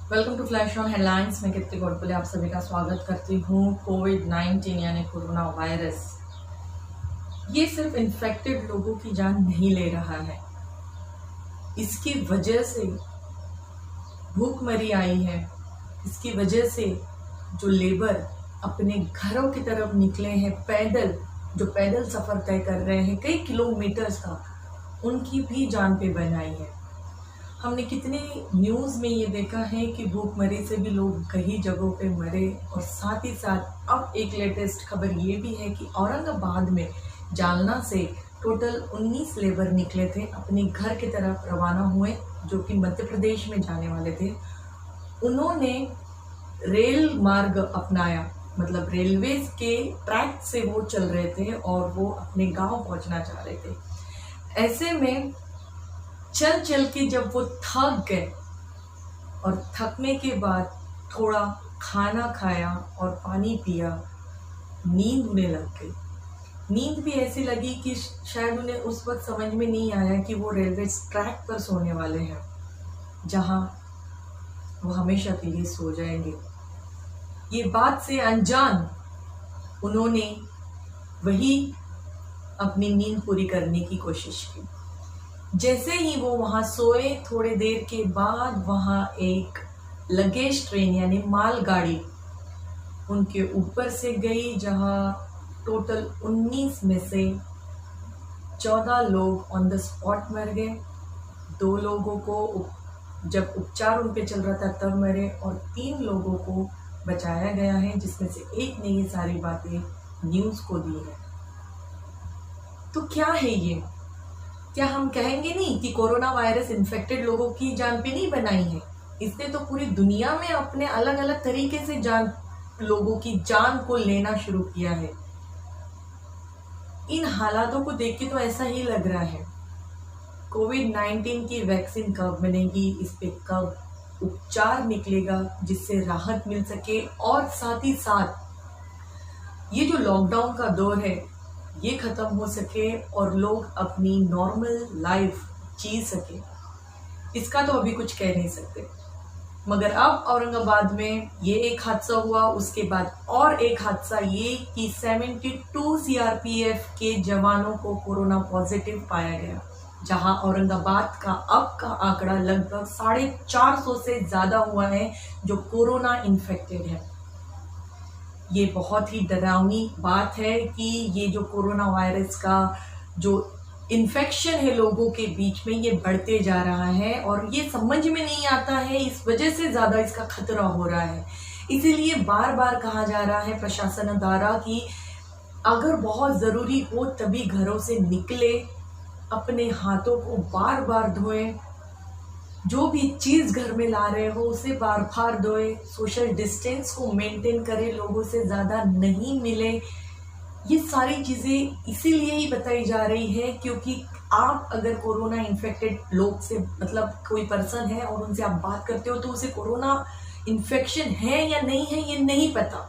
Welcome to flash on headlines. मैं कीर्ति गोडबोले आप सभी का स्वागत करती हूँ। कोविड-19 यानी कोरोना वायरस ये सिर्फ इन्फेक्टेड लोगों की जान नहीं ले रहा है। इसकी वजह से भूखमरी आई है। इसकी वजह से जो लेबर अपने घरों की तरफ निकले हैं जो पैदल सफ़र तय कर रहे हैं कई किलोमीटर्स का, उनकी भी जान पे बन आई है। हमने कितने न्यूज़ में ये देखा है कि भूखमरी से भी लोग कई जगहों पे मरे। और साथ ही साथ अब एक लेटेस्ट खबर ये भी है कि औरंगाबाद में जालना से टोटल 19 लेबर निकले थे, अपने घर की तरफ रवाना हुए, जो कि मध्य प्रदेश में जाने वाले थे। उन्होंने रेल मार्ग अपनाया, मतलब रेलवे के ट्रैक से वो चल रहे थे और वो अपने गांव पहुंचना चाह रहे थे। ऐसे में चल चल के जब वो थक गए और थकने के बाद थोड़ा खाना खाया और पानी पिया, नींद उन्हें लग गई। नींद भी ऐसी लगी कि शायद उन्हें उस वक्त समझ में नहीं आया कि वो रेलवे ट्रैक पर सोने वाले हैं, जहां वो हमेशा के लिए सो जाएंगे। ये बात से अनजान उन्होंने वही अपनी नींद पूरी करने की कोशिश की। जैसे ही वो वहाँ सोए, थोड़ी देर के बाद वहाँ एक लगेज ट्रेन यानी मालगाड़ी उनके ऊपर से गई, जहाँ टोटल 19 में से 14 लोग ऑन द स्पॉट मर गए। 2 लोगों को जब उपचार उन पे चल रहा था तब मरे और 3 लोगों को बचाया गया है, जिसमें से एक ने ये सारी बातें न्यूज़ को दी है। तो क्या है ये? क्या हम कहेंगे नहीं कि कोरोना वायरस इन्फेक्टेड लोगों की जान पे नहीं बनाई है? इसने तो पूरी दुनिया में अपने अलग अलग तरीके से लोगों की जान को लेना शुरू किया है। इन हालातों को देख के तो ऐसा ही लग रहा है, कोविड-19 की वैक्सीन कब बनेगी, इस पे कब उपचार निकलेगा जिससे राहत मिल सके, और साथ ही साथ ये जो लॉकडाउन का दौर है ये खत्म हो सके और लोग अपनी नॉर्मल लाइफ जी सके। इसका तो अभी कुछ कह नहीं सकते। मगर अब औरंगाबाद में ये एक हादसा हुआ, उसके बाद और एक हादसा ये कि 72 सीआरपीएफ के जवानों को कोरोना पॉजिटिव पाया गया, जहां औरंगाबाद का अब का आंकड़ा लगभग 450 से ज्यादा हुआ है जो कोरोना इन्फेक्टेड है। ये बहुत ही डरावनी बात है कि ये जो कोरोना वायरस का जो इन्फेक्शन है लोगों के बीच में, ये बढ़ते जा रहा है और ये समझ में नहीं आता है, इस वजह से ज़्यादा इसका खतरा हो रहा है। इसीलिए बार बार कहा जा रहा है प्रशासन द्वारा कि अगर बहुत ज़रूरी हो तभी घरों से निकले, अपने हाथों को बार बार धोएं, जो भी चीज़ घर में ला रहे हो उसे बार बार धोए, सोशल डिस्टेंस को मेंटेन करें, लोगों से ज़्यादा नहीं मिले। ये सारी चीज़ें इसीलिए ही बताई जा रही है क्योंकि आप अगर कोरोना इन्फेक्टेड लोग से, मतलब कोई पर्सन है और उनसे आप बात करते हो तो उसे कोरोना इन्फेक्शन है या नहीं है ये नहीं पता।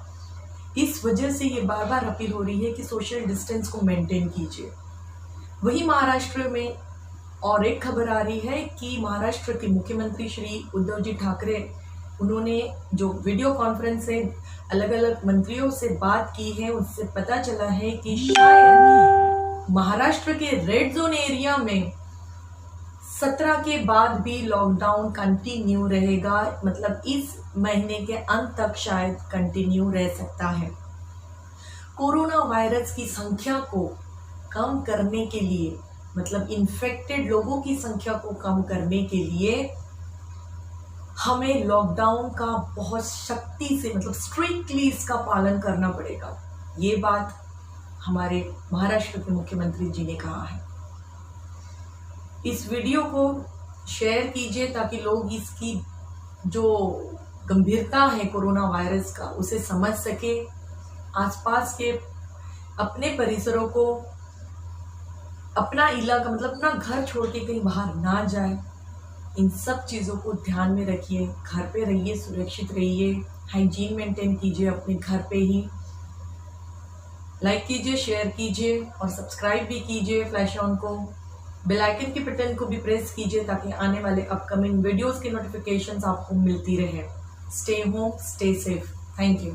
इस वजह से ये बार बार अपील हो रही है कि सोशल डिस्टेंस को मेंटेन कीजिए। वही महाराष्ट्र में और एक खबर आ रही है कि महाराष्ट्र के मुख्यमंत्री श्री उद्धव जी ठाकरे, उन्होंने जो वीडियो कॉन्फ्रेंस से अलग अलग मंत्रियों से बात की है, उससे पता चला है कि शायद महाराष्ट्र के रेड जोन एरिया में 17 के बाद भी लॉकडाउन कंटिन्यू रहेगा, मतलब इस महीने के अंत तक शायद कंटिन्यू रह सकता है। कोरोना वायरस की संख्या को कम करने के लिए, मतलब इन्फेक्टेड लोगों की संख्या को कम करने के लिए हमें लॉकडाउन का बहुत सख्ती से, मतलब स्ट्रिक्टली इसका पालन करना पड़ेगा। ये बात हमारे महाराष्ट्र के मुख्यमंत्री जी ने कहा है। इस वीडियो को शेयर कीजिए ताकि लोग इसकी जो गंभीरता है कोरोना वायरस का उसे समझ सके, आसपास के अपने परिसरों को, अपना इलाका, मतलब अपना घर छोड़ के कहीं बाहर ना जाए। इन सब चीज़ों को ध्यान में रखिए, घर पे रहिए, सुरक्षित रहिए, हाइजीन मेंटेन कीजिए अपने घर पे ही। लाइक कीजिए, शेयर कीजिए और सब्सक्राइब भी कीजिए फ्लैश ऑन को। बेल आइकन के बटन को भी प्रेस कीजिए ताकि आने वाले अपकमिंग वीडियोस की नोटिफिकेशंस आपको मिलती रहे। Stay home, stay safe. Thank you.